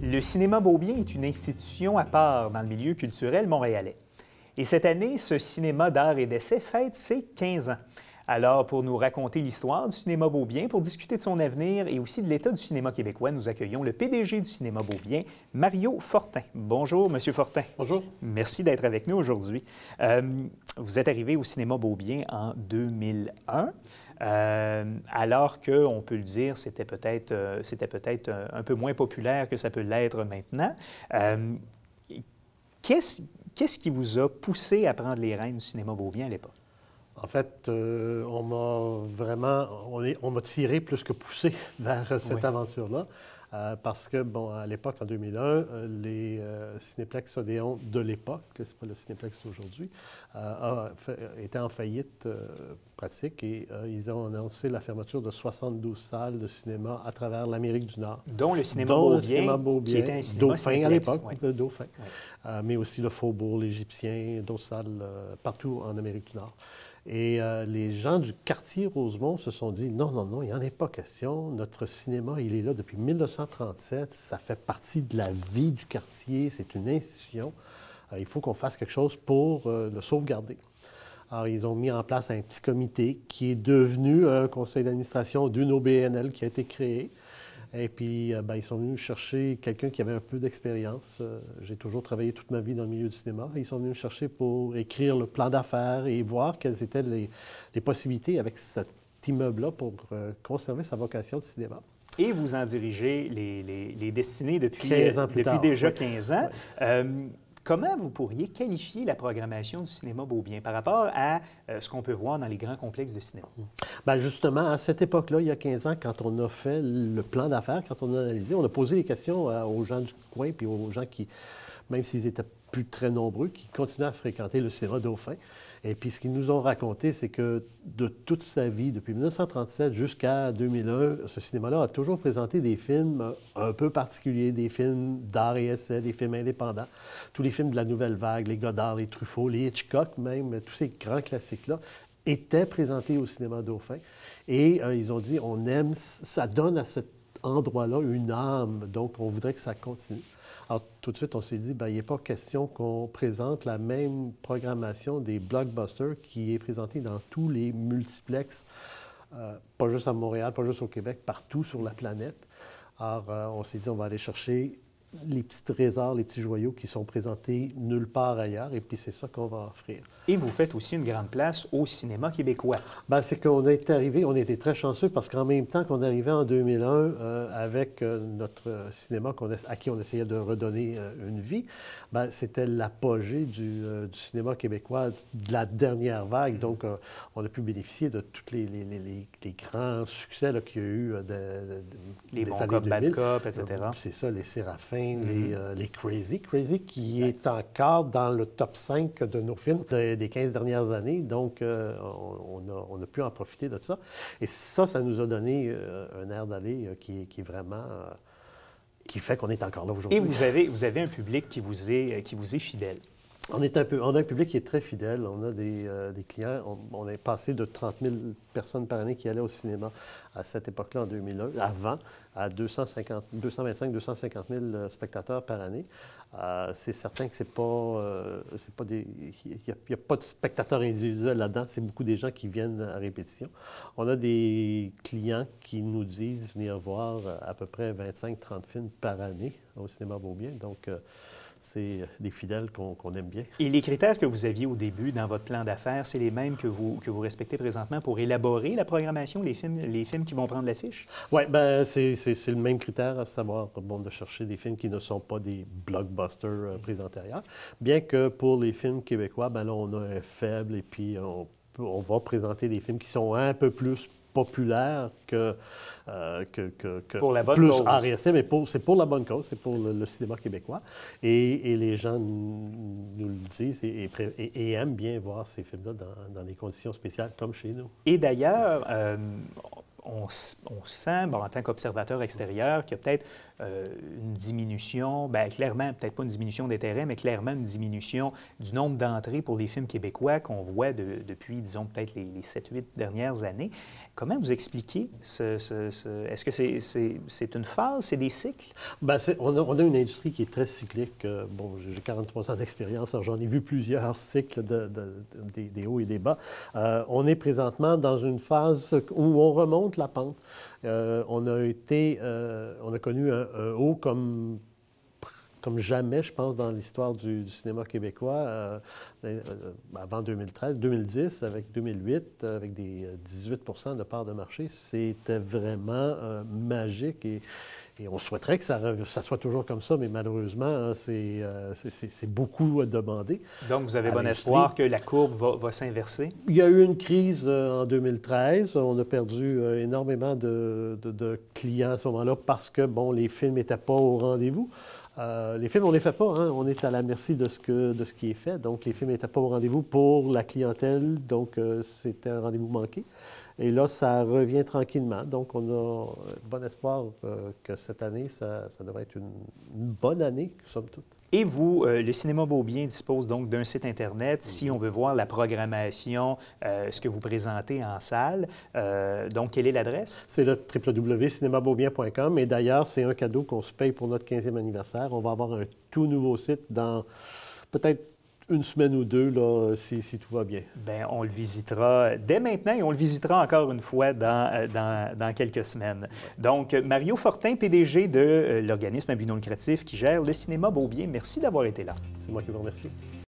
Le cinéma Beaubien est une institution à part dans le milieu culturel montréalais. Et cette année, ce cinéma d'art et d'essai fête ses 15 ans. Alors, pour nous raconter l'histoire du cinéma Beaubien, pour discuter de son avenir et aussi de l'état du cinéma québécois, nous accueillons le PDG du cinéma Beaubien, Mario Fortin. Bonjour, Monsieur Fortin. Bonjour. Merci d'être avec nous aujourd'hui. Vous êtes arrivé au cinéma Beaubien en 2001. Alors qu'on peut le dire, c'était peut-être un peu moins populaire que ça peut l'être maintenant. Qu'est-ce qui vous a poussé à prendre les rênes du cinéma Beaubien à l'époque? En fait, on m'a tiré plus que poussé vers cette aventure-là. Parce que, bon, à l'époque, en 2001, les Cinéplex Odéon de l'époque, c'est pas le Cinéplex d'aujourd'hui, étaient en faillite pratique et ils ont annoncé la fermeture de 72 salles de cinéma à travers l'Amérique du Nord. Dont le cinéma Beaubien, qui était un cinéma Dauphin à l'époque, le Dauphin. Oui. Mais aussi le Faubourg, l'Égyptien, d'autres salles partout en Amérique du Nord. Et les gens du quartier Rosemont se sont dit, non, non, non, il n'y en est pas question. Notre cinéma, il est là depuis 1937. Ça fait partie de la vie du quartier. C'est une institution. Il faut qu'on fasse quelque chose pour le sauvegarder. Alors, ils ont mis en place un petit comité qui est devenu un conseil d'administration d'une OBNL qui a été créé. Et puis, ils sont venus chercher quelqu'un qui avait un peu d'expérience. J'ai toujours travaillé toute ma vie dans le milieu du cinéma. Ils sont venus me chercher pour écrire le plan d'affaires et voir quelles étaient les possibilités avec cet immeuble-là pour conserver sa vocation de cinéma. Et vous en dirigez les destinées depuis, 15 ans plus tard. Déjà oui. 15 ans. Oui. Comment vous pourriez qualifier la programmation du cinéma Beaubien par rapport à ce qu'on peut voir dans les grands complexes de cinéma? Bien, justement, à cette époque-là, il y a 15 ans, quand on a fait le plan d'affaires, quand on a analysé, on a posé des questions aux gens du coin puis aux gens qui, même s'ils étaient plus très nombreux, qui continuaient à fréquenter le cinéma Dauphin. Et puis, ce qu'ils nous ont raconté, c'est que de toute sa vie, depuis 1937 jusqu'à 2001, ce cinéma-là a toujours présenté des films un peu particuliers, des films d'art et essai, des films indépendants. Tous les films de la Nouvelle Vague, les Godard, les Truffaut, les Hitchcock même, tous ces grands classiques-là étaient présentés au cinéma Dauphin. Et ils ont dit, on aime, ça donne à cet endroit-là une âme, donc on voudrait que ça continue. Alors, tout de suite, on s'est dit, bien, il n'est pas question qu'on présente la même programmation des blockbusters qui est présentée dans tous les multiplexes, pas juste à Montréal, pas juste au Québec, partout sur la planète. Alors, on s'est dit, on va aller chercher les petits trésors, les petits joyaux qui sont présentés nulle part ailleurs, et puis c'est ça qu'on va offrir. Et vous faites aussi une grande place au cinéma québécois. Bien, c'est qu'on est arrivé, on était très chanceux parce qu'en même temps qu'on arrivait en 2001 avec notre cinéma à qui on essayait de redonner une vie, bien, c'était l'apogée du cinéma québécois de la dernière vague. Donc, on a pu bénéficier de tous les grands succès qu'il y a eu les des bons années cop, 2000. bad cop, etc. C'est ça, les Séraphins, les Crazy. Crazy qui est encore dans le top 5 de nos films des 15 dernières années. Donc, on a pu en profiter de ça. Et ça nous a donné un air d'aller qui est vraiment... qui fait qu'on est encore là aujourd'hui. Et vous avez un public qui vous est fidèle. On a un public qui est très fidèle. On a des clients. On est passé de 30 000 personnes par année qui allaient au cinéma à cette époque-là, en 2001, avant, à 225-250 000 spectateurs par année. C'est certain que c'est pas des... Il n'y a pas de spectateurs individuels là-dedans. C'est beaucoup des gens qui viennent à répétition. On a des clients qui nous disent venir voir à peu près 25-30 films par année au cinéma Beaubien. Donc, c'est des fidèles qu'on aime bien. Et les critères que vous aviez au début dans votre plan d'affaires, c'est les mêmes que vous respectez présentement pour élaborer la programmation, les films qui vont prendre l'affiche? Oui, bien, c'est le même critère, à savoir de chercher des films qui ne sont pas des blockbusters présentés ailleurs. Bien que pour les films québécois, bien là, on a un faible et puis on va présenter des films qui sont un peu plus populaire que pour la bonne plus cause. RSC, mais c'est pour la bonne cause, c'est pour le cinéma québécois. Et les gens nous le disent et aiment bien voir ces films-là dans des conditions spéciales comme chez nous. Et d'ailleurs, on sent, en tant qu'observateur extérieur, qu'il y a peut-être une diminution, bien, clairement, peut-être pas une diminution d'intérêt, mais clairement une diminution du nombre d'entrées pour les films québécois qu'on voit depuis, disons, peut-être les 7-8 dernières années. Comment vous expliquez est-ce que c'est une phase, c'est des cycles? Bien, on a une industrie qui est très cyclique. Bon, j'ai 43 ans d'expérience, alors j'en ai vu plusieurs cycles des hauts et des bas. On est présentement dans une phase où on remonte la pente. On a connu un haut comme jamais, je pense, dans l'histoire du cinéma québécois, avant 2013, 2010, avec 2008, avec des 18 de part de marché. C'était vraiment magique et on souhaiterait que ça soit toujours comme ça, mais malheureusement, hein, c'est beaucoup demandé. Donc, vous avez bon espoir que la courbe va s'inverser? Il y a eu une crise en 2013. On a perdu énormément de clients à ce moment-là parce que, bon, les films n'étaient pas au rendez-vous. Les films, on ne les fait pas, hein? On est à la merci de ce qui est fait. Donc, les films n'étaient pas au rendez-vous pour la clientèle, donc c'était un rendez-vous manqué. Et là, ça revient tranquillement. Donc, on a bon espoir que cette année, ça devrait être une bonne année, somme toute. Et vous, le Cinéma Beaubien dispose donc d'un site Internet si on veut voir la programmation, ce que vous présentez en salle. Donc, quelle est l'adresse? C'est le www.cinémabeaubien.com. Et d'ailleurs, c'est un cadeau qu'on se paye pour notre 15e anniversaire. On va avoir un tout nouveau site dans peut-être une semaine ou deux, là, si tout va bien. Bien, on le visitera dès maintenant et on le visitera encore une fois dans quelques semaines. Donc, Mario Fortin, PDG de l'organisme à but non lucratif qui gère le Cinéma Beaubien, merci d'avoir été là. C'est moi qui vous remercie.